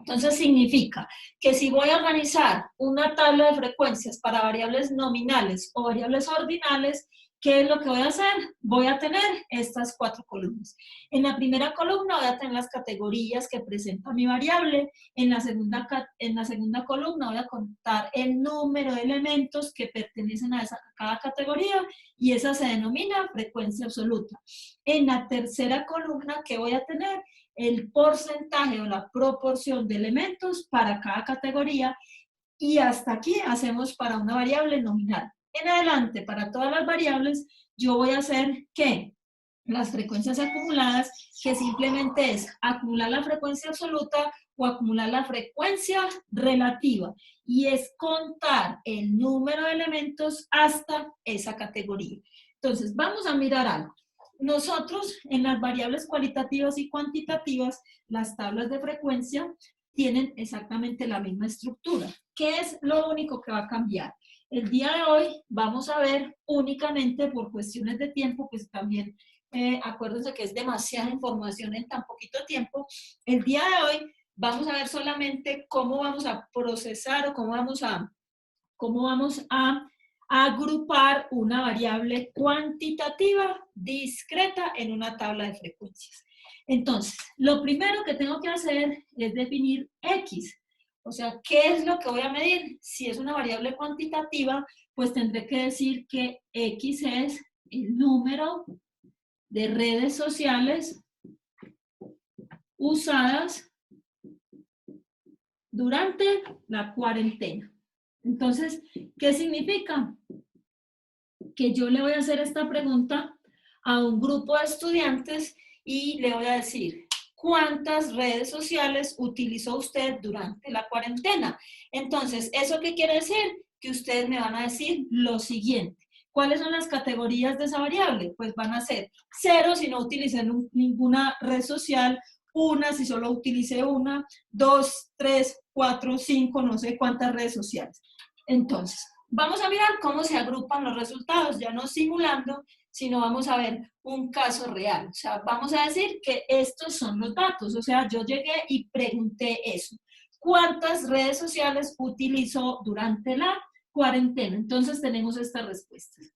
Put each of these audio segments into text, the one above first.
Entonces significa que si voy a organizar una tabla de frecuencias para variables nominales o variables ordinales, ¿qué es lo que voy a hacer? Voy a tener estas 4 columnas. En la primera columna voy a tener las categorías que presenta mi variable. En la segunda columna voy a contar el número de elementos que pertenecen a cada categoría y esa se denomina frecuencia absoluta. En la tercera columna, ¿qué voy a tener? El porcentaje o la proporción de elementos para cada categoría y hasta aquí hacemos para una variable nominal. En adelante, para todas las variables, yo voy a hacer, ¿qué? Las frecuencias acumuladas, que simplemente es acumular la frecuencia absoluta o acumular la frecuencia relativa, y es contar el número de elementos hasta esa categoría. Entonces, vamos a mirar algo. Nosotros, en las variables cualitativas y cuantitativas, las tablas de frecuencia tienen exactamente la misma estructura. ¿Qué es lo único que va a cambiar? El día de hoy vamos a ver únicamente por cuestiones de tiempo, pues también acuérdense que es demasiada información en tan poquito tiempo. El día de hoy vamos a ver solamente cómo vamos a procesar o cómo vamos a agrupar una variable cuantitativa discreta en una tabla de frecuencias. Entonces, lo primero que tengo que hacer es definir X. O sea, ¿qué es lo que voy a medir? Si es una variable cuantitativa, pues tendré que decir que X es el número de redes sociales usadas durante la cuarentena. Entonces, ¿qué significa? Que yo le voy a hacer esta pregunta a un grupo de estudiantes y le voy a decir, ¿cuántas redes sociales utilizó usted durante la cuarentena? Entonces, ¿eso qué quiere decir? Que ustedes me van a decir lo siguiente. ¿Cuáles son las categorías de esa variable? Pues van a ser 0 si no utilicé ninguna red social, 1 si solo utilicé una, 2, 3, 4, 5, no sé cuántas redes sociales. Entonces, vamos a mirar cómo se agrupan los resultados, ya no simulando, sino vamos a ver un caso real. O sea, vamos a decir que estos son los datos. O sea, yo llegué y pregunté eso. ¿Cuántas redes sociales utilizó durante la cuarentena? Entonces tenemos estas respuestas.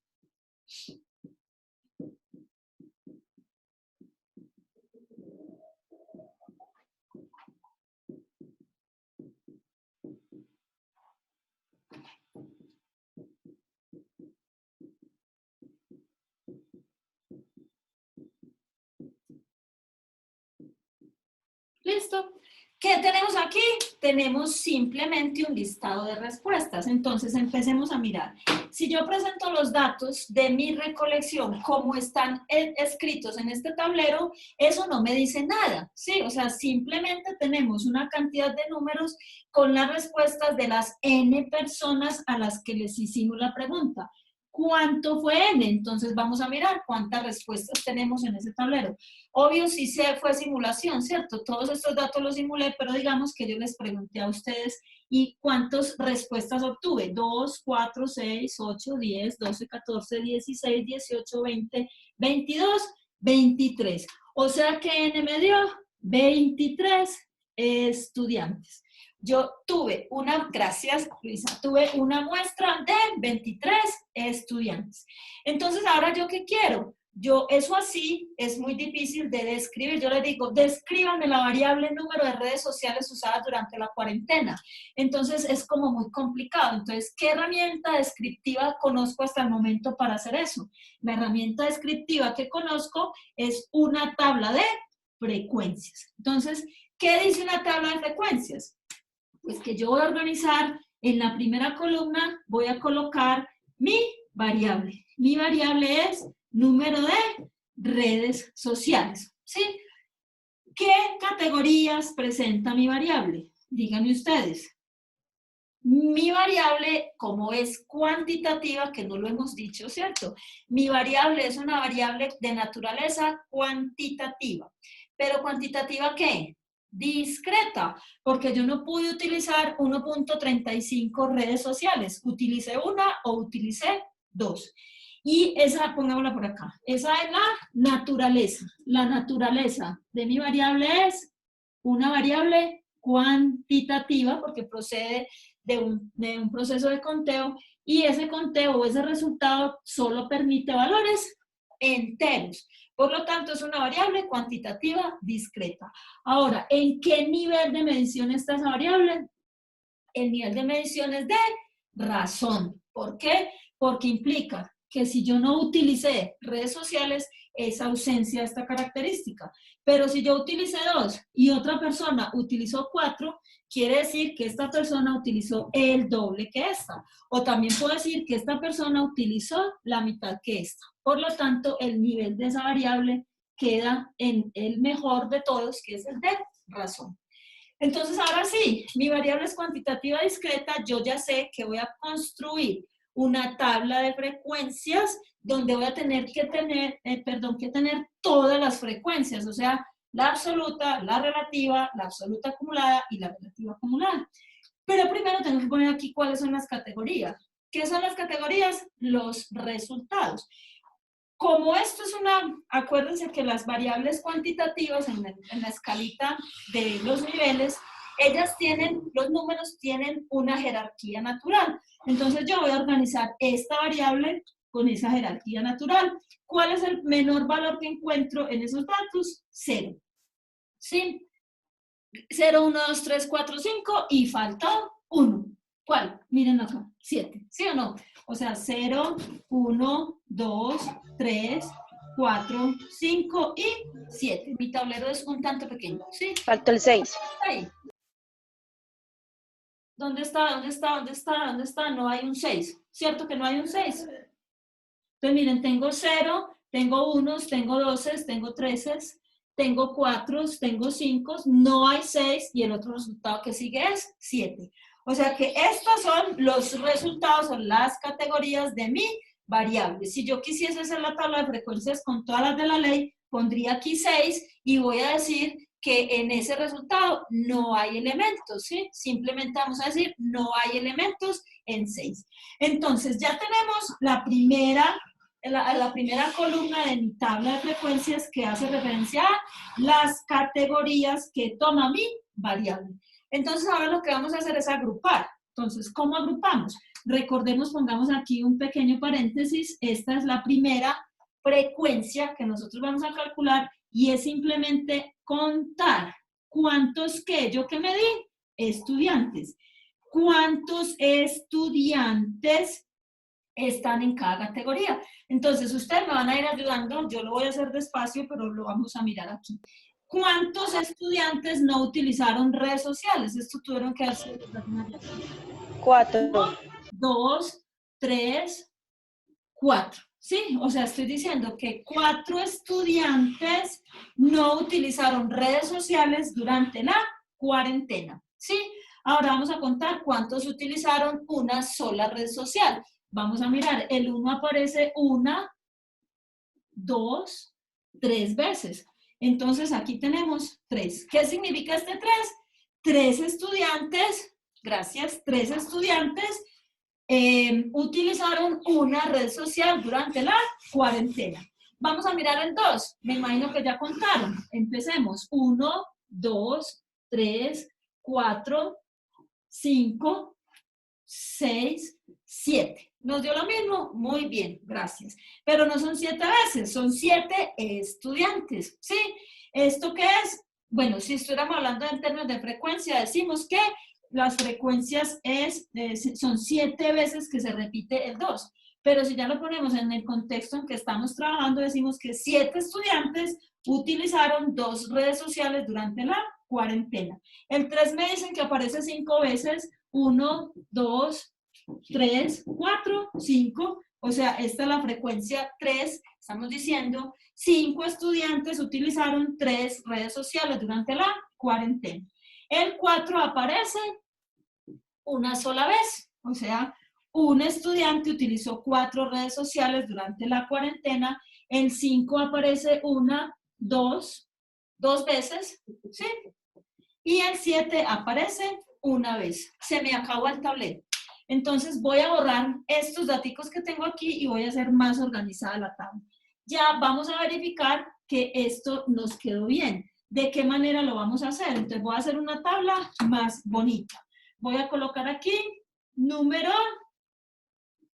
¿Listo? ¿Qué tenemos aquí? Tenemos simplemente un listado de respuestas. Entonces, empecemos a mirar. Si yo presento los datos de mi recolección como están escritos en este tablero, eso no me dice nada, ¿sí? O sea, simplemente tenemos una cantidad de números con las respuestas de las N personas a las que les hicimos la pregunta. ¿Cuánto fue N? Entonces, vamos a mirar cuántas respuestas tenemos en ese tablero. Obvio, sí fue simulación, ¿cierto? Todos estos datos los simulé, pero digamos que yo les pregunté a ustedes y cuántas respuestas obtuve. 2, 4, 6, 8, 10, 12, 14, 16, 18, 20, 22, 23. O sea que N me dio 23 estudiantes. Yo tuve gracias Luisa, tuve una muestra de 23 estudiantes. Entonces, ahora yo ¿qué quiero? Eso así es muy difícil de describir. Yo les digo, descríbanme la variable número de redes sociales usadas durante la cuarentena. Entonces es como muy complicado. Entonces, ¿qué herramienta descriptiva conozco hasta el momento para hacer eso? La herramienta descriptiva que conozco es una tabla de frecuencias. Entonces, ¿qué dice una tabla de frecuencias? Pues que yo voy a organizar en la primera columna, voy a colocar mi variable. Mi variable es número de redes sociales, ¿sí? ¿Qué categorías presenta mi variable? Díganme ustedes. Mi variable, como es cuantitativa, que no lo hemos dicho, ¿cierto? Mi variable es una variable de naturaleza cuantitativa. ¿Pero cuantitativa qué? Discreta, porque yo no pude utilizar 1.35 redes sociales. Utilicé una o utilicé dos. Y esa, pongámosla por acá, esa es la naturaleza. La naturaleza de mi variable es una variable cuantitativa, porque procede de un proceso de conteo, y ese conteo o ese resultado solo permite valores enteros. Por lo tanto, es una variable cuantitativa discreta. Ahora, ¿en qué nivel de medición está esa variable? El nivel de medición es de razón. ¿Por qué? Porque implica que si yo no utilicé redes sociales, es ausencia de esta característica. Pero si yo utilicé 2 y otra persona utilizó 4, quiere decir que esta persona utilizó el doble que esta. O también puedo decir que esta persona utilizó la mitad que esta. Por lo tanto, el nivel de esa variable queda en el mejor de todos, que es el de razón. Entonces, ahora sí, mi variable es cuantitativa discreta, yo ya sé que voy a construir una tabla de frecuencias donde voy a tener que tener, todas las frecuencias, o sea, la absoluta, la absoluta acumulada y la relativa acumulada. Pero primero tengo que poner aquí cuáles son las categorías. ¿Qué son las categorías? Los resultados. Como esto es acuérdense que las variables cuantitativas en la escalita de los niveles, los números tienen una jerarquía natural. Entonces yo voy a organizar esta variable con esa jerarquía natural. ¿Cuál es el menor valor que encuentro en esos datos? 0. ¿Sí? 0, 1, 2, 3, 4, 5 y faltó 1. ¿Cuál? Miren acá, 7. ¿Sí o no? O sea, 0, 1, 2, 3, 4, 5 y 7. Mi tablero es un tanto pequeño, ¿sí? Faltó el 6. Ahí. ¿Dónde está? ¿Dónde está? ¿Dónde está? ¿Dónde está? No hay un 6. ¿Cierto que no hay un 6? Entonces, miren, tengo 0, tengo 1, tengo 12, tengo 13, tengo 4, tengo 5, no hay 6 y el otro resultado que sigue es 7. O sea que estos son los resultados, son las categorías de mi variable. Si yo quisiese hacer la tabla de frecuencias con todas las de la ley, pondría aquí 6 y voy a decir que en ese resultado no hay elementos, ¿sí? Simplemente vamos a decir no hay elementos en 6. Entonces ya tenemos la primera columna de mi tabla de frecuencias que hace referencia a las categorías que toma mi variable. Entonces ahora lo que vamos a hacer es agrupar. Entonces, ¿cómo agrupamos? Recordemos, pongamos aquí un pequeño paréntesis. Esta es la primera frecuencia que nosotros vamos a calcular y es simplemente contar cuántos que yo que medí, estudiantes. ¿Cuántos estudiantes están en cada categoría? Entonces, ustedes me van a ir ayudando, yo lo voy a hacer despacio, pero lo vamos a mirar aquí. ¿Cuántos estudiantes no utilizaron redes sociales? Esto tuvieron que hacer 4. 2, 3, 4. Sí, o sea, estoy diciendo que 4 estudiantes no utilizaron redes sociales durante la cuarentena. ¿Sí? Ahora vamos a contar cuántos utilizaron una sola red social. Vamos a mirar, el 1 aparece 1, 2, 3 veces. Entonces aquí tenemos 3. ¿Qué significa este 3? 3 estudiantes, gracias, 3 estudiantes utilizaron una red social durante la cuarentena. Vamos a mirar el 2. Me imagino que ya contaron. Empecemos. 1, 2, 3, 4, 5, 6, 7. ¿Nos dio lo mismo? Muy bien, gracias. Pero no son 7 veces, son 7 estudiantes, ¿sí? ¿Esto qué es? Bueno, si estuviéramos hablando en términos de frecuencia, decimos que las frecuencias son 7 veces que se repite el 2. Pero si ya lo ponemos en el contexto en que estamos trabajando, decimos que 7 estudiantes utilizaron 2 redes sociales durante la cuarentena. El 3 me dicen que aparece 5 veces. 1, 2, 3, 4, 5. O sea, esta es la frecuencia 3. Estamos diciendo 5 estudiantes utilizaron 3 redes sociales durante la cuarentena. El 4 aparece una sola vez. O sea, un estudiante utilizó 4 redes sociales durante la cuarentena. El 5 aparece 1, 2 veces. ¿Sí? Y el 7 aparece una vez. Se me acabó el tablero. Entonces voy a borrar estos datos que tengo aquí y voy a hacer más organizada la tabla. Ya vamos a verificar que esto nos quedó bien. ¿De qué manera lo vamos a hacer? Entonces voy a hacer una tabla más bonita. Voy a colocar aquí número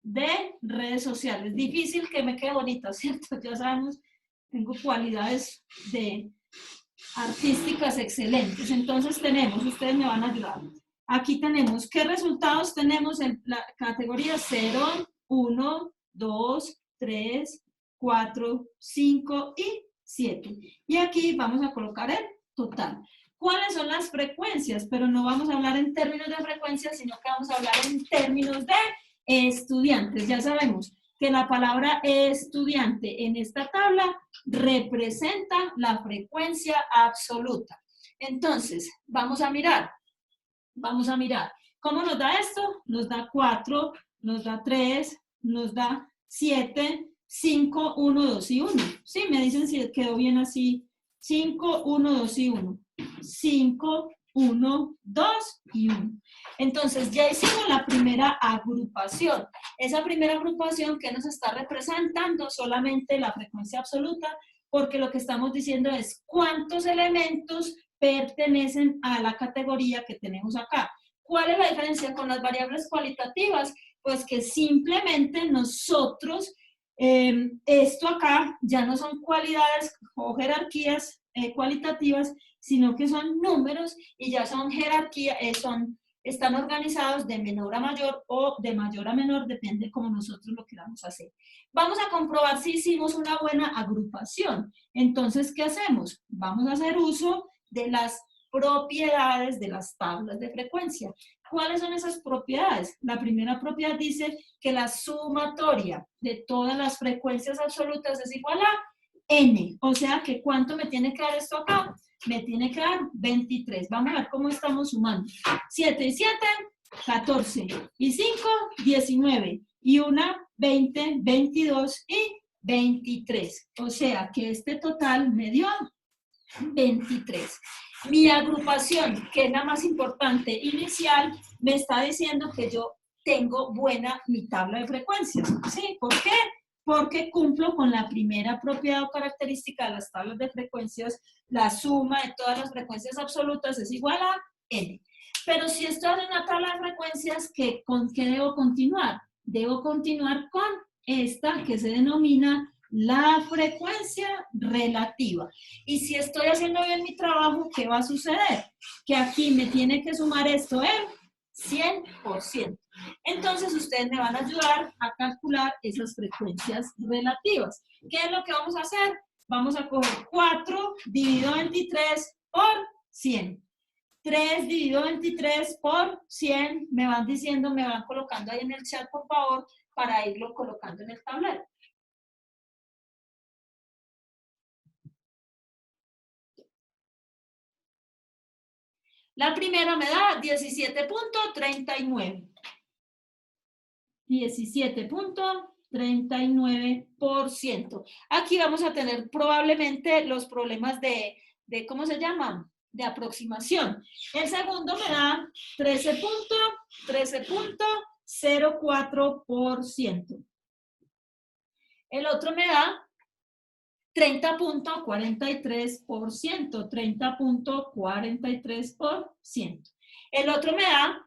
de redes sociales. Difícil que me quede bonita, ¿cierto? Ya sabemos, tengo cualidades artísticas excelentes. Entonces tenemos, ustedes me van a ayudar. Aquí tenemos, ¿qué resultados tenemos en la categoría 0, 1, 2, 3, 4, 5 y 7? Y aquí vamos a colocar el total. ¿Cuáles son las frecuencias? Pero no vamos a hablar en términos de frecuencias, sino que vamos a hablar en términos de estudiantes. Ya sabemos que la palabra estudiante en esta tabla representa la frecuencia absoluta. Entonces, vamos a mirar. ¿Cómo nos da esto? Nos da 4, nos da 3, nos da 7, 5, 1, 2 y 1. Sí, me dicen si quedó bien así. 5, 1, 2 y 1. 5, 1, 2 y 1. Entonces, ya hicimos la primera agrupación. Esa primera agrupación que nos está representando solamente la frecuencia absoluta, porque lo que estamos diciendo es cuántos elementos pertenecen a la categoría que tenemos acá. ¿Cuál es la diferencia con las variables cualitativas? Pues que simplemente nosotros, esto acá ya no son cualidades o jerarquías cualitativas, sino que son números y ya son jerarquías, están organizados de menor a mayor o de mayor a menor, depende como nosotros lo queramos hacer. Vamos a comprobar si hicimos una buena agrupación. Entonces, ¿qué hacemos? Vamos a hacer uso de las propiedades de las tablas de frecuencia. ¿Cuáles son esas propiedades? La primera propiedad dice que la sumatoria de todas las frecuencias absolutas es igual a n. O sea que ¿cuánto me tiene que dar esto acá? Me tiene que dar 23. Vamos a ver cómo estamos sumando. 7 y 7, 14. Y 5, 19. Y 1, 20, 22 y 23. O sea que este total me dio 23. Mi agrupación, que es la más importante inicial, me está diciendo que yo tengo buena mi tabla de frecuencias. ¿Sí? ¿Por qué? Porque cumplo con la primera propiedad o característica de las tablas de frecuencias. La suma de todas las frecuencias absolutas es igual a n. Pero si estoy en una tabla de frecuencias, ¿con qué debo continuar? Debo continuar con esta que se denomina la frecuencia relativa. Y si estoy haciendo bien mi trabajo, ¿qué va a suceder? Que aquí me tiene que sumar esto en 100%. Entonces, ustedes me van a ayudar a calcular esas frecuencias relativas. ¿Qué es lo que vamos a hacer? Vamos a coger 4 dividido 23 por 100. 3 dividido 23 por 100. Me van diciendo, me van colocando ahí en el chat, por favor, para irlo colocando en el tablero. La primera me da 17.39. 17.39%. Aquí vamos a tener probablemente los problemas de ¿cómo se llama? De aproximación. El segundo me da 13.04%. El otro me da 30.43%. 30.43%. El otro me da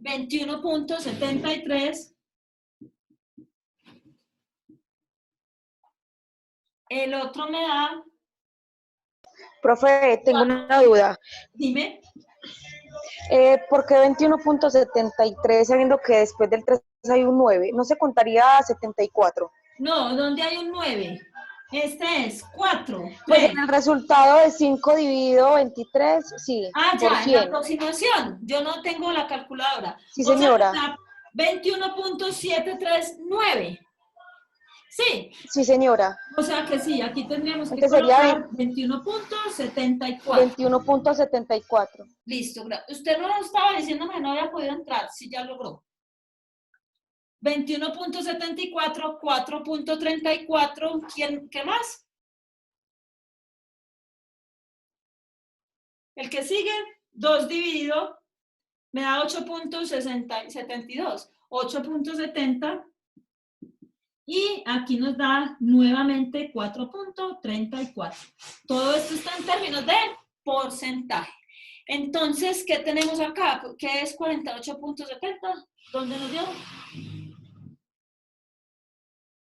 21.73. El otro me da... Profe, tengo una duda. Dime. ¿Por qué 21.73 sabiendo que después del 3 hay un 9? ¿No se contaría 74? No, ¿dónde hay un 9? Este es 4. Pues en el resultado de 5 dividido 23, sí, Ah, por ya, en la 100. aproximación. Yo no tengo la calculadora. Sí, O sea, señora. está 21.739. Sí. Sí, señora. O sea que sí, aquí tendríamos que Entonces sería colocar 21.74. 21.74. Listo. Usted no estaba diciéndome que no había podido entrar, sí ya logró. 21.74, 4.34, ¿qué más? El que sigue, 2 dividido Me da 8.72. 8.70. Y aquí nos da nuevamente 4.34. Todo esto está en términos de porcentaje. Entonces, ¿qué tenemos acá? ¿Qué es 48.70? ¿Dónde nos dio?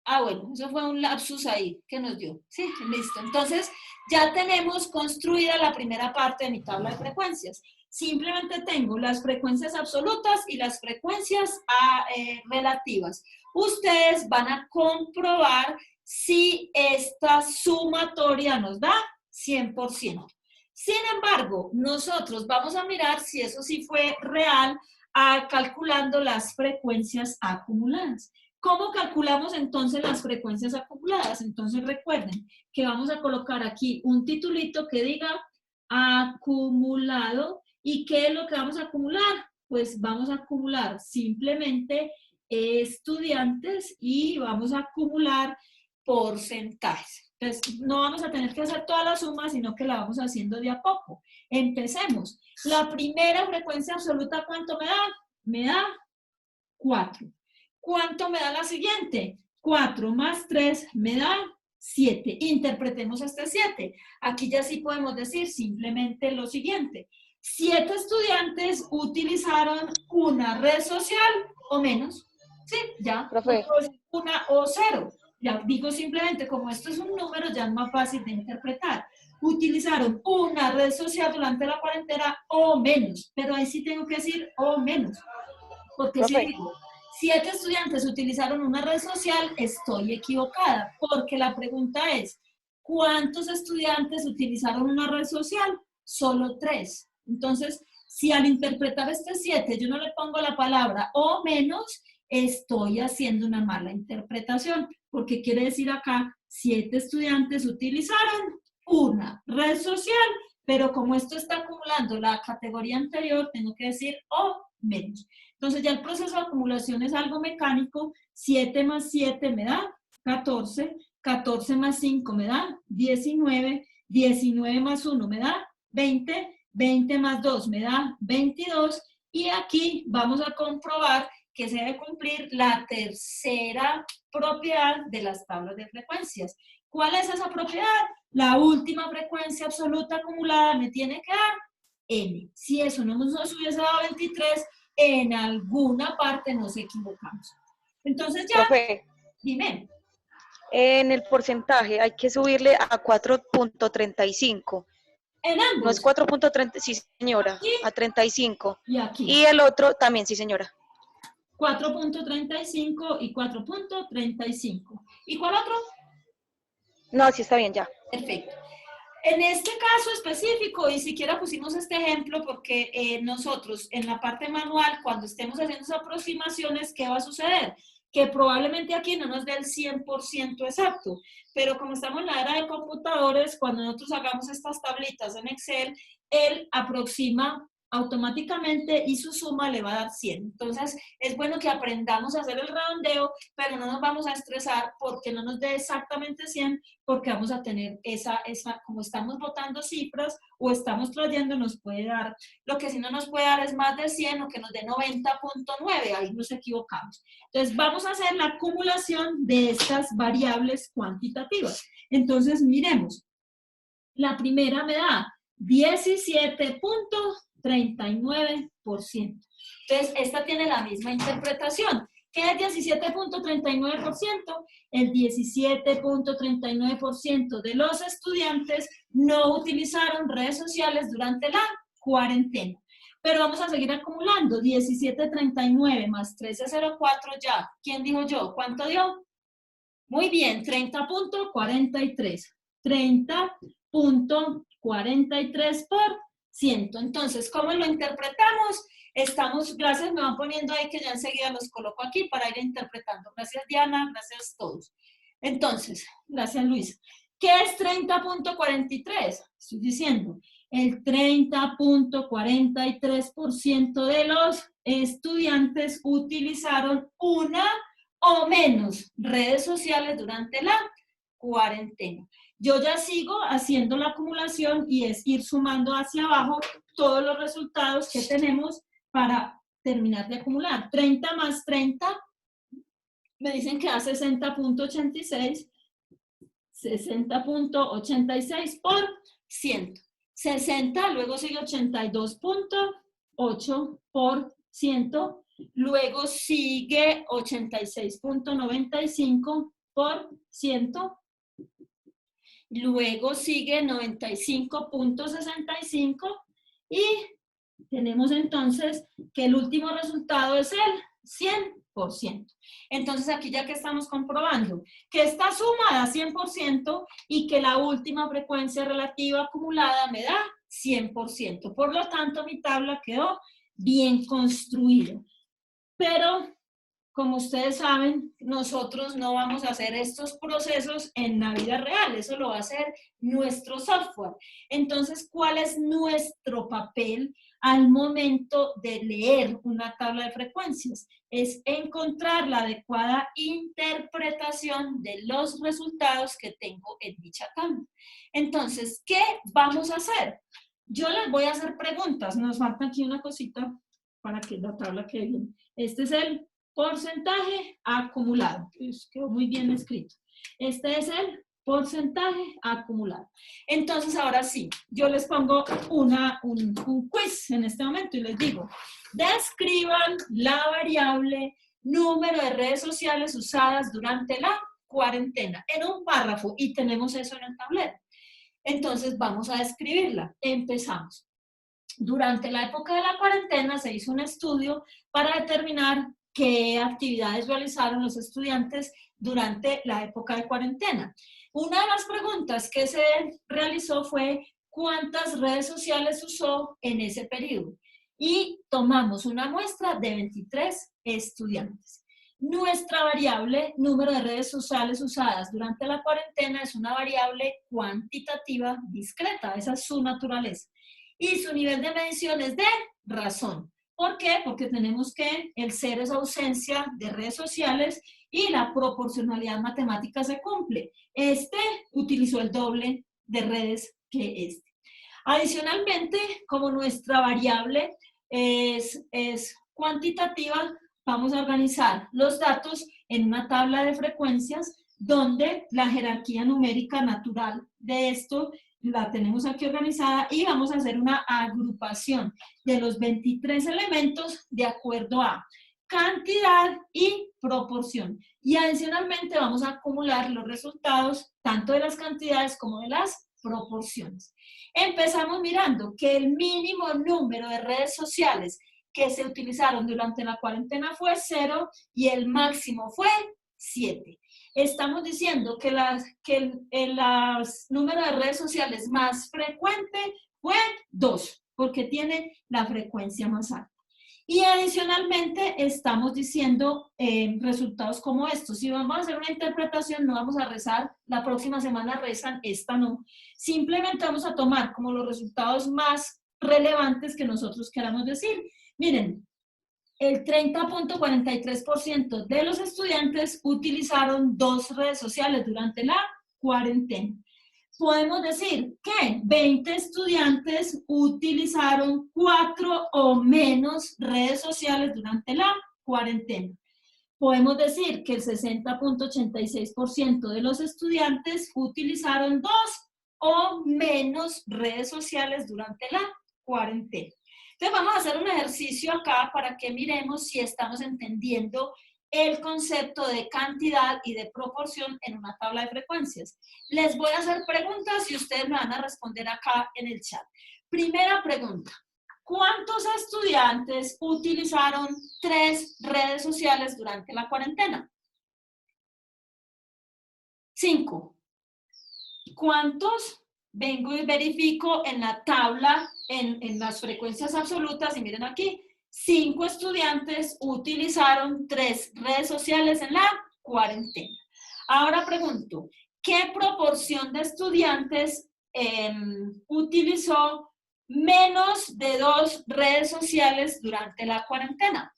Ah, bueno, eso fue un lapsus ahí que nos dio. Sí, listo. Entonces, ya tenemos construida la primera parte de mi tabla de frecuencias. Simplemente tengo las frecuencias absolutas y las frecuencias relativas. Ustedes van a comprobar si esta sumatoria nos da 100%. Sin embargo, nosotros vamos a mirar si eso sí fue real calculando las frecuencias acumuladas. ¿Cómo calculamos entonces las frecuencias acumuladas? Entonces recuerden que vamos a colocar aquí un titulito que diga acumulado. ¿Y qué es lo que vamos a acumular? Pues vamos a acumular simplemente estudiantes y vamos a acumular porcentajes. Entonces no vamos a tener que hacer toda la suma, sino que la vamos haciendo de a poco. Empecemos. La primera frecuencia absoluta, ¿cuánto me da? Me da 4. ¿Cuánto me da la siguiente? 4 más 3 me da 7. Interpretemos este 7. Aquí ya sí podemos decir simplemente lo siguiente. 7 estudiantes utilizaron una red social o menos. Sí, ya. Profe. Una o 0. Ya digo simplemente, como esto es un número, ya es más fácil de interpretar. Utilizaron una red social durante la cuarentena o menos. Pero ahí sí tengo que decir o menos. Porque Profe. si digo 7 estudiantes utilizaron una red social, estoy equivocada, porque la pregunta es, ¿cuántos estudiantes utilizaron una red social? Solo 3. Entonces, si al interpretar este 7 yo no le pongo la palabra o menos, estoy haciendo una mala interpretación, porque quiere decir acá, 7 estudiantes utilizaron una red social, pero como esto está acumulando la categoría anterior, tengo que decir o menos. Entonces ya el proceso de acumulación es algo mecánico. 7 más 7 me da 14, 14 más 5 me da 19, 19 más 1 me da 20, 20 más 2 me da 22 y aquí vamos a comprobar que se debe cumplir la tercera propiedad de las tablas de frecuencias. ¿Cuál es esa propiedad? La última frecuencia absoluta acumulada me tiene que dar n. Si eso no nos hubiese dado 23, en alguna parte nos equivocamos. Entonces ya, Profe, dime. en el porcentaje hay que subirle a 4.35. En No es ambos. 4.30, sí señora, Aquí a 35. y aquí. Y el otro también, sí señora. 4.35 y 4.35. ¿Y cuál otro? No, sí está bien ya. Perfecto. En este caso específico, y siquiera pusimos este ejemplo porque nosotros en la parte manual, cuando estemos haciendo esas aproximaciones, ¿qué va a suceder? Que probablemente aquí no nos dé el 100% exacto, pero como estamos en la era de computadores, cuando nosotros hagamos estas tablitas en Excel, él aproxima automáticamente y su suma le va a dar 100. Entonces, es bueno que aprendamos a hacer el redondeo, pero no nos vamos a estresar porque no nos dé exactamente 100, porque vamos a tener como estamos botando cifras o estamos trayendo, nos puede dar, lo que si no nos puede dar es más de 100 o que nos dé 90.9, ahí nos equivocamos. Entonces, vamos a hacer la acumulación de estas variables cuantitativas. Entonces, miremos. La primera me da 17.39%. Entonces, esta tiene la misma interpretación. ¿Qué es 17.39%? El 17.39% de los estudiantes no utilizaron redes sociales durante la cuarentena. Pero vamos a seguir acumulando. 17.39 más 13.04 ya. ¿Quién dijo yo? ¿Cuánto dio? Muy bien, 30.43. 30.43%. Entonces, ¿cómo lo interpretamos? Estamos, gracias, me van poniendo ahí que ya enseguida los coloco aquí para ir interpretando. Gracias, Diana, gracias a todos. Entonces, gracias, Luis. ¿Qué es 30.43? Estoy diciendo, el 30.43% de los estudiantes utilizaron una o menos redes sociales durante la cuarentena. Yo ya sigo haciendo la acumulación y es ir sumando hacia abajo todos los resultados que tenemos para terminar de acumular. 30 más 30, me dicen que da 60.86, 60.86 por 100. 60, luego sigue 82.8 por 100, luego sigue 86.95 por 100, luego sigue 95.65 y tenemos entonces que el último resultado es el 100%. Entonces aquí ya que estamos comprobando que está sumada 100% y que la última frecuencia relativa acumulada me da 100%. Por lo tanto, mi tabla quedó bien construida. Pero, como ustedes saben, nosotros no vamos a hacer estos procesos en la vida real, eso lo va a hacer nuestro software. Entonces, ¿cuál es nuestro papel al momento de leer una tabla de frecuencias? Es encontrar la adecuada interpretación de los resultados que tengo en dicha tabla. Entonces, ¿qué vamos a hacer? Yo les voy a hacer preguntas, nos falta aquí una cosita para que la tabla quede bien. Este es el porcentaje acumulado. Pues quedó muy bien escrito. Este es el porcentaje acumulado. Entonces, ahora sí, yo les pongo un quiz en este momento y les digo, describan la variable número de redes sociales usadas durante la cuarentena en un párrafo y tenemos eso en el tablero. Entonces, vamos a describirla. Empezamos. Durante la época de la cuarentena se hizo un estudio para determinar qué actividades realizaron los estudiantes durante la época de cuarentena. Una de las preguntas que se realizó fue ¿cuántas redes sociales usó en ese periodo? Y tomamos una muestra de 23 estudiantes. Nuestra variable, número de redes sociales usadas durante la cuarentena, es una variable cuantitativa discreta, esa es su naturaleza. Y su nivel de medición es de razón. ¿Por qué? Porque tenemos que el cero es ausencia de redes sociales y la proporcionalidad matemática se cumple. Este utilizó el doble de redes que este. Adicionalmente, como nuestra variable es cuantitativa, vamos a organizar los datos en una tabla de frecuencias donde la jerarquía numérica natural de esto la tenemos aquí organizada y vamos a hacer una agrupación de los 23 elementos de acuerdo a cantidad y proporción. Y adicionalmente vamos a acumular los resultados tanto de las cantidades como de las proporciones. Empezamos mirando que el mínimo número de redes sociales que se utilizaron durante la cuarentena fue 0 y el máximo fue 7. Estamos diciendo que el número de redes sociales más frecuente fue 2, porque tiene la frecuencia más alta. Y adicionalmente estamos diciendo resultados como estos. Si vamos a hacer una interpretación, no vamos a rezar, la próxima semana rezan, esta no. Simplemente vamos a tomar como los resultados más relevantes que nosotros queramos decir. Miren, el 30.43% de los estudiantes utilizaron 2 redes sociales durante la cuarentena. Podemos decir que 20 estudiantes utilizaron 4 o menos redes sociales durante la cuarentena. Podemos decir que el 60.86% de los estudiantes utilizaron 2 o menos redes sociales durante la cuarentena. Entonces vamos a hacer un ejercicio acá para que miremos si estamos entendiendo el concepto de cantidad y de proporción en una tabla de frecuencias. Les voy a hacer preguntas y ustedes me van a responder acá en el chat. Primera pregunta. ¿Cuántos estudiantes utilizaron 3 redes sociales durante la cuarentena? 5. ¿Cuántos? Vengo y verifico en la tabla, en las frecuencias absolutas, y miren aquí, 5 estudiantes utilizaron 3 redes sociales en la cuarentena. Ahora pregunto, ¿qué proporción de estudiantes utilizó menos de 2 redes sociales durante la cuarentena?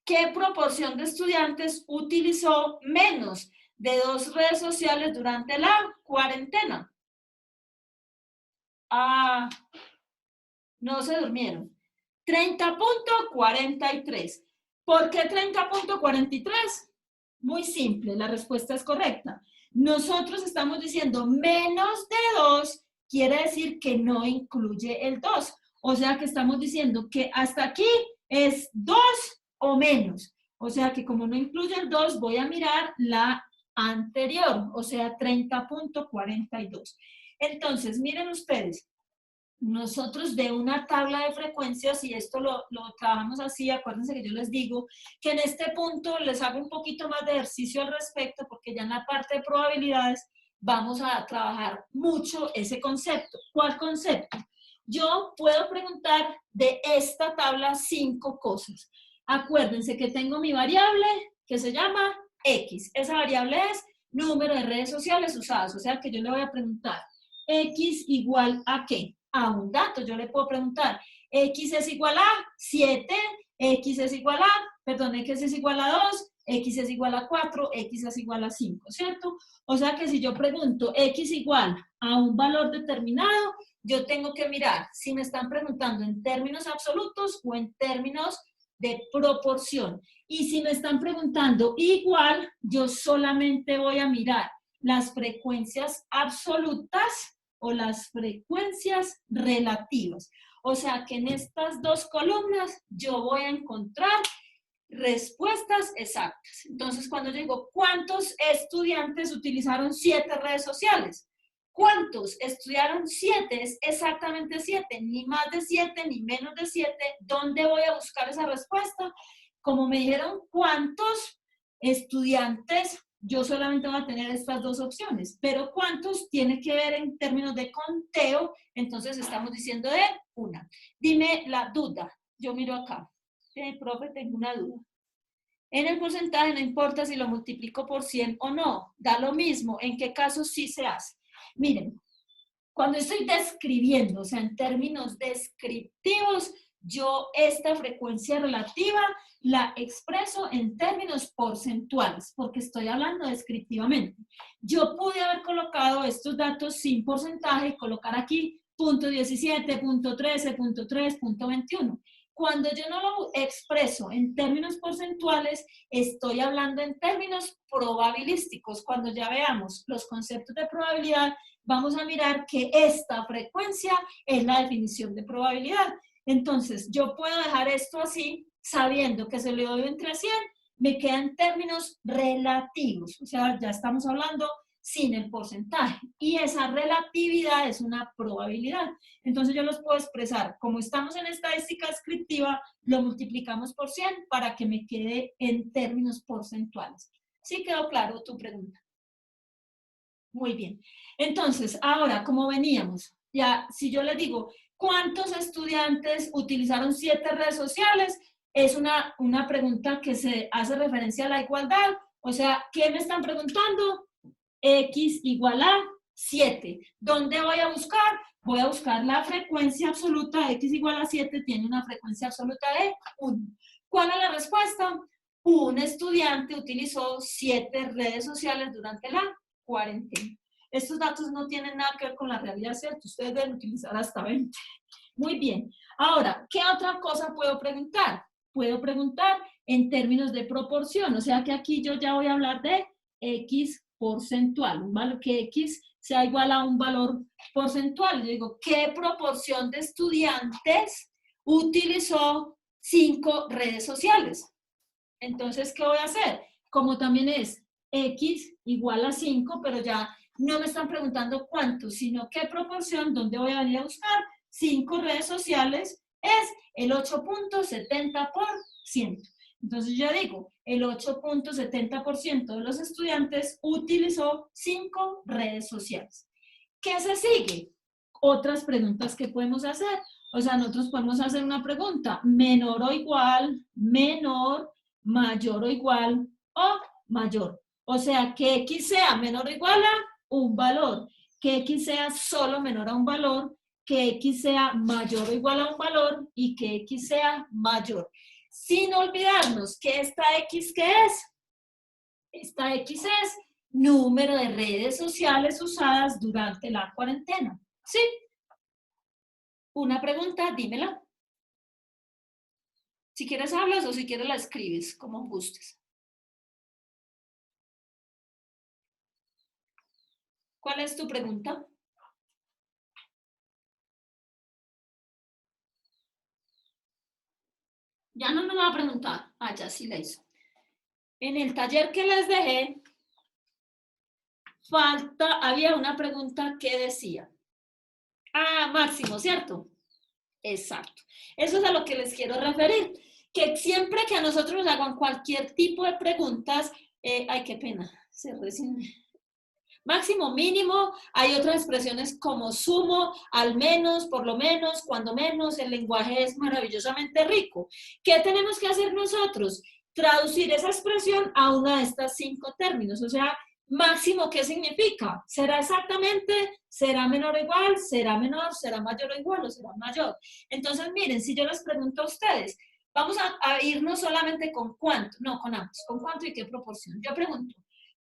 ¿Qué proporción de estudiantes utilizó menos de 2 redes sociales durante la cuarentena? No se durmieron. 30.43. ¿Por qué 30.43? Muy simple, la respuesta es correcta. Nosotros estamos diciendo menos de 2 quiere decir que no incluye el 2. O sea que estamos diciendo que hasta aquí es 2 o menos. O sea que como no incluye el 2, voy a mirar la anterior, o sea, 30.42. Entonces, miren ustedes, nosotros de una tabla de frecuencias, y esto lo trabajamos así, acuérdense que yo les digo que en este punto les hago un poquito más de ejercicio al respecto, porque ya en la parte de probabilidades vamos a trabajar mucho ese concepto. ¿Cuál concepto? Yo puedo preguntar de esta tabla 5 cosas. Acuérdense que tengo mi variable que se llama X. Esa variable es número de redes sociales usadas, o sea que yo le voy a preguntar X igual a ¿qué? A un dato. Yo le puedo preguntar, X es igual a 7, X es igual a, perdón, X es igual a 2, X es igual a 4, X es igual a 5, ¿cierto? O sea que si yo pregunto X igual a un valor determinado, yo tengo que mirar si me están preguntando en términos absolutos o en términos de proporción. Y si me están preguntando igual, yo solamente voy a mirar las frecuencias absolutas o las frecuencias relativas. O sea que en estas dos columnas yo voy a encontrar respuestas exactas. Entonces, cuando yo digo, ¿cuántos estudiantes utilizaron 7 redes sociales? ¿Cuántos estudiaron 7? Es exactamente 7, ni más de 7, ni menos de 7. ¿Dónde voy a buscar esa respuesta? Como me dijeron, ¿cuántos estudiantes? Yo solamente voy a tener estas dos opciones, pero ¿cuántos tiene que ver en términos de conteo? Entonces estamos diciendo de una. Dime la duda. Yo miro acá. Profe, tengo una duda. En el porcentaje no importa si lo multiplico por 100 o no, da lo mismo, en qué caso sí se hace. Miren, cuando estoy describiendo, o sea, en términos descriptivos, yo esta frecuencia relativa la expreso en términos porcentuales, porque estoy hablando descriptivamente. Yo pude haber colocado estos datos sin porcentaje y colocar aquí punto 17, punto 13, punto 3, punto 21. Cuando yo no lo expreso en términos porcentuales, estoy hablando en términos probabilísticos. Cuando ya veamos los conceptos de probabilidad, vamos a mirar que esta frecuencia es la definición de probabilidad. Entonces, yo puedo dejar esto así, sabiendo que se lo doy entre 100, me queda en términos relativos. O sea, ya estamos hablando sin el porcentaje. Y esa relatividad es una probabilidad. Entonces yo los puedo expresar, como estamos en estadística descriptiva, lo multiplicamos por 100 para que me quede en términos porcentuales. ¿Sí quedó claro tu pregunta? Muy bien. Entonces, ahora, como veníamos, ya si yo les digo, ¿cuántos estudiantes utilizaron 7 redes sociales? Es una pregunta que se hace referencia a la igualdad. O sea, ¿qué me están preguntando? X igual a 7. ¿Dónde voy a buscar? Voy a buscar la frecuencia absoluta. X igual a 7 tiene una frecuencia absoluta de 1. ¿Cuál es la respuesta? Un estudiante utilizó 7 redes sociales durante la cuarentena. Estos datos no tienen nada que ver con la realidad, ¿cierto? Ustedes deben utilizar hasta 20. Muy bien. Ahora, ¿qué otra cosa puedo preguntar? Puedo preguntar en términos de proporción, o sea que aquí yo ya voy a hablar de X porcentual, un valor que X sea igual a un valor porcentual. Yo digo, ¿qué proporción de estudiantes utilizó 5 redes sociales? Entonces, ¿qué voy a hacer? Como también es X igual a 5, pero ya no me están preguntando cuánto, sino qué proporción, dónde voy a venir a buscar 5 redes sociales, es el 8.70%. Entonces yo digo, el 8.70% de los estudiantes utilizó 5 redes sociales. ¿Qué se sigue? Otras preguntas que podemos hacer. O sea, nosotros podemos hacer una pregunta, menor o igual, menor, mayor o igual o mayor. O sea, que X sea menor o igual a un valor, que X sea solo menor a un valor, que X sea mayor o igual a un valor y que X sea mayor. Sin olvidarnos que esta X, ¿qué es? Esta X es número de redes sociales usadas durante la cuarentena. ¿Sí? Una pregunta, dímela. Si quieres hablas o si quieres la escribes, como gustes. ¿Cuál es tu pregunta? Ya no me va a preguntar. Ah, ya sí la hizo. En el taller que les dejé, había una pregunta que decía, máximo, ¿cierto? Exacto. Eso es a lo que les quiero referir. Que siempre que a nosotros nos hagan cualquier tipo de preguntas, ay, qué pena, se recién. Máximo, mínimo, hay otras expresiones como sumo, al menos, por lo menos, cuando menos, el lenguaje es maravillosamente rico. ¿Qué tenemos que hacer nosotros? Traducir esa expresión a uno de estos 5 términos, o sea, máximo, ¿qué significa? ¿Será exactamente? ¿Será menor o igual? ¿Será menor? ¿Será mayor o igual? ¿O será mayor? Entonces, miren, si yo les pregunto a ustedes, vamos a irnos solamente con cuánto, no con ambos, con cuánto y qué proporción. Yo pregunto,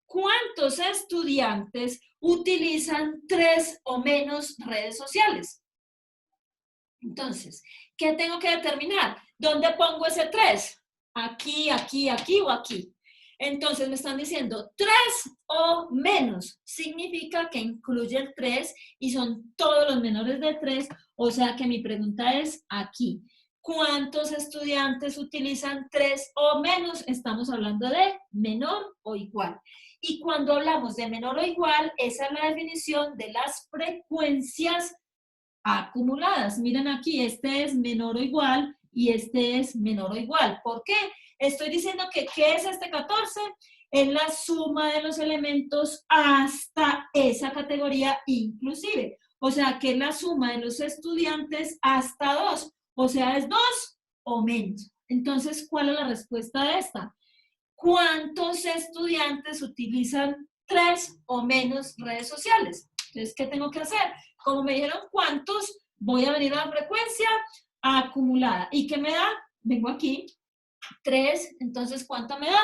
¿cuántos estudiantes utilizan 3 o menos redes sociales? Entonces, ¿qué tengo que determinar? ¿Dónde pongo ese 3? Aquí, aquí, aquí o aquí. Entonces me están diciendo 3 o menos. Significa que incluye el 3 y son todos los menores de 3. O sea que mi pregunta es aquí. ¿Cuántos estudiantes utilizan 3 o menos? Estamos hablando de menor o igual. Y cuando hablamos de menor o igual, esa es la definición de las frecuencias acumuladas. Miren aquí, este es menor o igual y este es menor o igual. ¿Por qué? Estoy diciendo que ¿qué es este 14? Es la suma de los elementos hasta esa categoría inclusive. O sea, que es la suma de los estudiantes hasta 2. O sea, es 2 o menos. Entonces, ¿cuál es la respuesta de esta? ¿Cuántos estudiantes utilizan 3 o menos redes sociales? Entonces, ¿qué tengo que hacer? Como me dijeron cuántos, voy a venir a la frecuencia acumulada. ¿Y qué me da? Vengo aquí, 3, entonces ¿cuánto me da?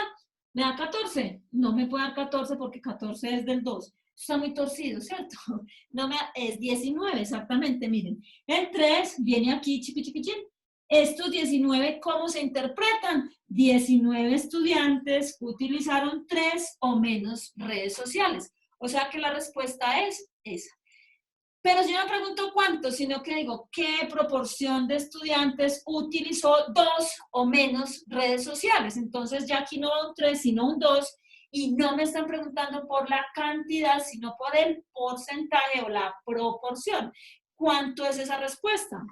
Me da 14. No me puede dar 14 porque 14 es del 2. Está muy torcido, ¿cierto? No me da, es 19, exactamente, miren. El 3 viene aquí, chiqui, chiqui, chiqui. Estos 19, ¿cómo se interpretan? 19 estudiantes utilizaron 3 o menos redes sociales. O sea que la respuesta es esa. Pero si yo no pregunto cuántos, sino que digo, ¿qué proporción de estudiantes utilizó 2 o menos redes sociales? Entonces ya aquí no va un 3, sino un 2, y no me están preguntando por la cantidad, sino por el porcentaje o la proporción. ¿Cuánto es esa respuesta?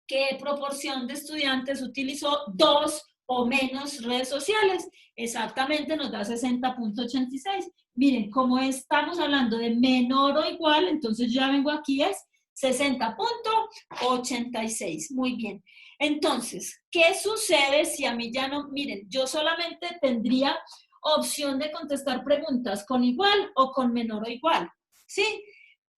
¿Qué proporción de estudiantes utilizó 2 o menos redes sociales? Exactamente nos da 60.86. Miren, como estamos hablando de menor o igual, entonces ya vengo aquí, es 60.86. Muy bien. Entonces, ¿qué sucede si a mí ya no? Miren, yo solamente tendría opción de contestar preguntas con igual o con menor o igual. ¿Sí?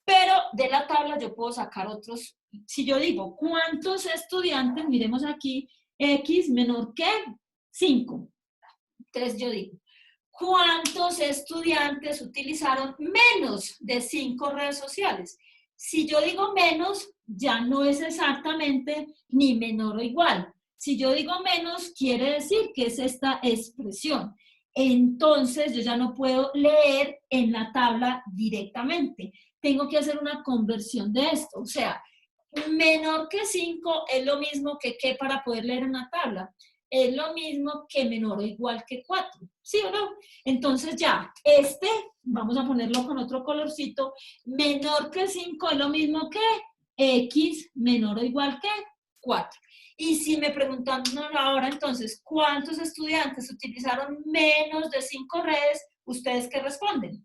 Pero de la tabla yo puedo sacar otros. Si yo digo, ¿cuántos estudiantes? Miremos aquí, X menor que 5. Entonces yo digo, ¿cuántos estudiantes utilizaron menos de 5 redes sociales? Si yo digo menos, ya no es exactamente ni menor o igual. Si yo digo menos, quiere decir que es esta expresión. Entonces, yo ya no puedo leer en la tabla directamente. Tengo que hacer una conversión de esto. O sea, menor que 5 es lo mismo que ¿qué para poder leer en la tabla? Es lo mismo que menor o igual que 4, ¿sí o no? Entonces ya, vamos a ponerlo con otro colorcito, menor que 5 es lo mismo que X menor o igual que 4. Y si me preguntan ahora entonces, ¿cuántos estudiantes utilizaron menos de 5 redes? ¿Ustedes qué responden?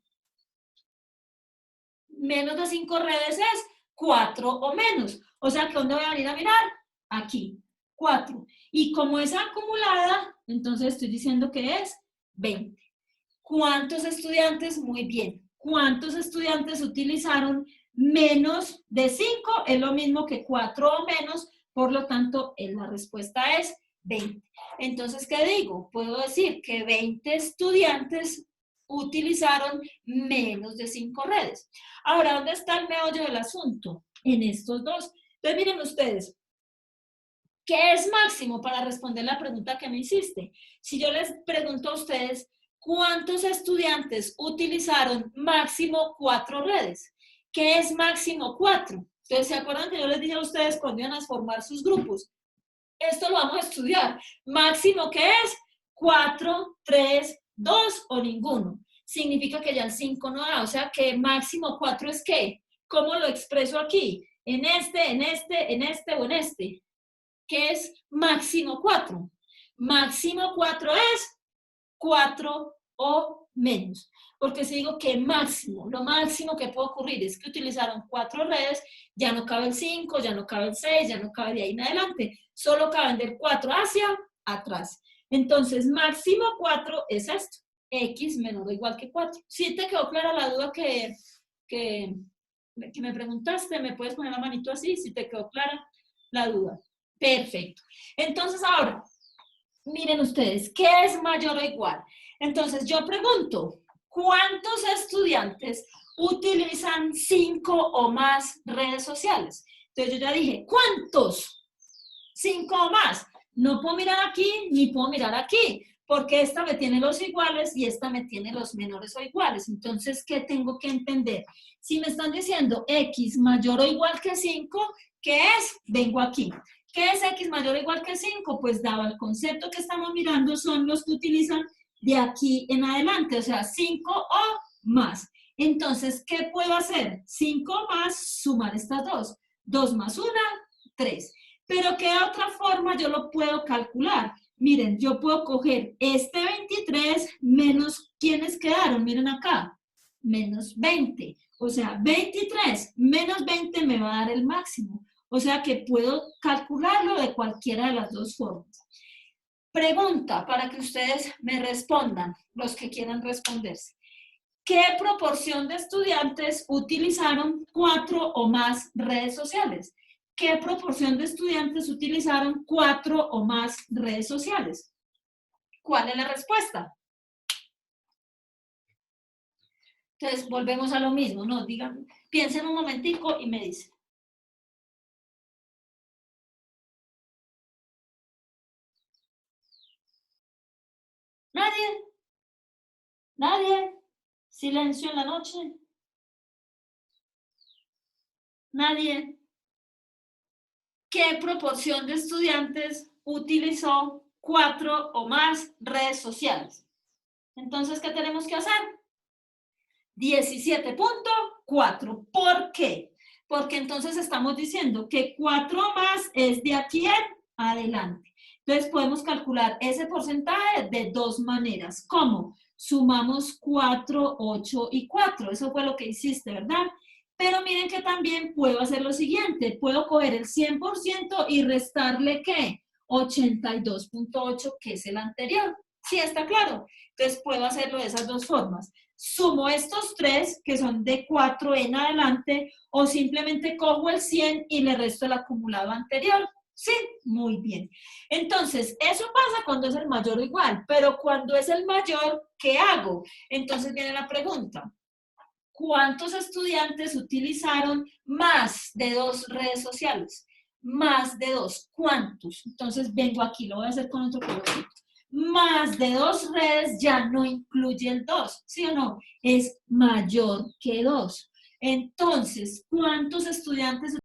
Menos de 5 redes es 4 o menos. O sea, ¿dónde voy a venir a mirar? Aquí, 4. Y como es acumulada, entonces estoy diciendo que es 20. ¿Cuántos estudiantes? Muy bien. ¿Cuántos estudiantes utilizaron menos de 5? Es lo mismo que 4 o menos, por lo tanto, la respuesta es 20. Entonces, ¿qué digo? Puedo decir que 20 estudiantes utilizaron menos de 5 redes. Ahora, ¿dónde está el meollo del asunto? En estos dos. Entonces, miren ustedes, ¿qué es máximo para responder la pregunta que me hiciste? Si yo les pregunto a ustedes, ¿cuántos estudiantes utilizaron máximo 4 redes? ¿Qué es máximo 4? Entonces, ¿se acuerdan que yo les dije a ustedes cuando iban a formar sus grupos? Esto lo vamos a estudiar. Máximo, ¿qué es? 4, 3, 2 o ninguno. Significa que ya el 5 no da, o sea que máximo 4 es ¿qué? ¿Cómo lo expreso aquí? En este, en este, en este o en este. ¿Qué es máximo 4? Máximo 4 es 4 o menos. Porque si digo que máximo, lo máximo que puede ocurrir es que utilizaron 4 redes, ya no cabe el 5, ya no cabe el 6, ya no cabe de ahí en adelante. Solo caben del 4 hacia atrás. Entonces, máximo 4 es esto. X menor o igual que 4. ¿Sí te quedó clara la duda que me preguntaste? ¿Me puedes poner la manito así? Si te quedó clara la duda. Perfecto. Entonces, ahora, miren ustedes, ¿qué es mayor o igual? Entonces, yo pregunto, ¿cuántos estudiantes utilizan 5 o más redes sociales? Entonces, yo ya dije, ¿cuántos? 5 o más. No puedo mirar aquí, ni puedo mirar aquí, porque esta me tiene los iguales y esta me tiene los menores o iguales. Entonces, ¿qué tengo que entender? Si me están diciendo X mayor o igual que 5, ¿qué es? Vengo aquí. ¿Qué es X mayor o igual que 5? Pues dado el concepto que estamos mirando, son los que utilizan de aquí en adelante, o sea, 5 o más. Entonces, ¿qué puedo hacer? 5 más, sumar estas dos. 2 más 1, 3. Pero ¿qué otra forma yo lo puedo calcular? Miren, yo puedo coger este 23 menos, ¿quiénes quedaron? Miren acá, menos 20. O sea, 23 menos 20 me va a dar el máximo. O sea que puedo calcularlo de cualquiera de las dos formas. Pregunta para que ustedes me respondan, los que quieran responderse. ¿Qué proporción de estudiantes utilizaron 4 o más redes sociales? ¿Qué proporción de estudiantes utilizaron 4 o más redes sociales? ¿Cuál es la respuesta? Entonces, volvemos a lo mismo, ¿no? Digan, piensen un momentico y me dicen. ¿Nadie? ¿Nadie? ¿Silencio en la noche? ¿Nadie? ¿Qué proporción de estudiantes utilizó 4 o más redes sociales? Entonces, ¿qué tenemos que hacer? 17.4. ¿Por qué? Porque entonces estamos diciendo que 4 más es de aquí en adelante. Entonces podemos calcular ese porcentaje de dos maneras. ¿Cómo? Sumamos 4, 8 y 4. Eso fue lo que hiciste, ¿verdad? Pero miren que también puedo hacer lo siguiente. Puedo coger el 100% y restarle, ¿qué? 82.8, que es el anterior. ¿Sí está claro? Entonces puedo hacerlo de esas dos formas. Sumo estos tres, que son de 4 en adelante, o simplemente cojo el 100 y le resto el acumulado anterior. Sí, muy bien. Entonces, eso pasa cuando es el mayor o igual, pero cuando es el mayor, ¿qué hago? Entonces viene la pregunta. ¿Cuántos estudiantes utilizaron más de 2 redes sociales? Más de 2. ¿Cuántos? Entonces vengo aquí, lo voy a hacer con otro colorcito. Más de 2 redes ya no incluye el 2, ¿sí o no? Es mayor que 2. Entonces, ¿cuántos estudiantes